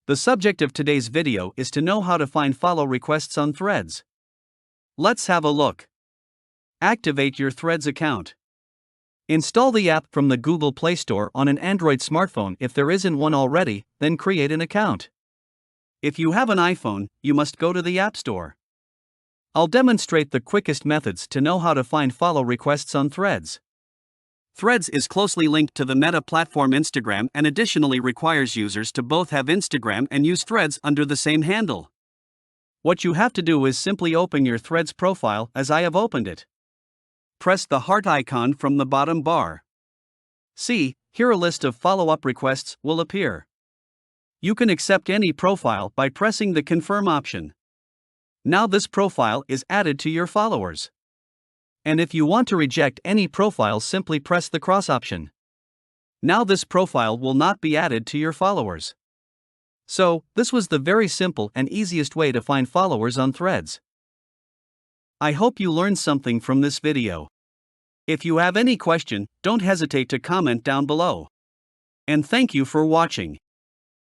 The subject of today's video is to know how to find follow requests on Threads. Let's have a look. Activate your Threads account. Install the app from the Google Play Store on an Android smartphone if there isn't one already, then create an account. If you have an iPhone, you must go to the App Store. I'll demonstrate the quickest methods to know how to find follow requests on Threads. Threads is closely linked to the Meta platform Instagram and additionally requires users to both have Instagram and use Threads under the same handle. What you have to do is simply open your Threads profile as I have opened it. Press the heart icon from the bottom bar. See, here a list of follow-up requests will appear. You can accept any profile by pressing the confirm option. Now this profile is added to your followers. And if you want to reject any profile, simply press the cross option. Now this profile will not be added to your followers. So, this was the very simple and easiest way to find followers on Threads. I hope you learned something from this video. If you have any question, don't hesitate to comment down below. And thank you for watching.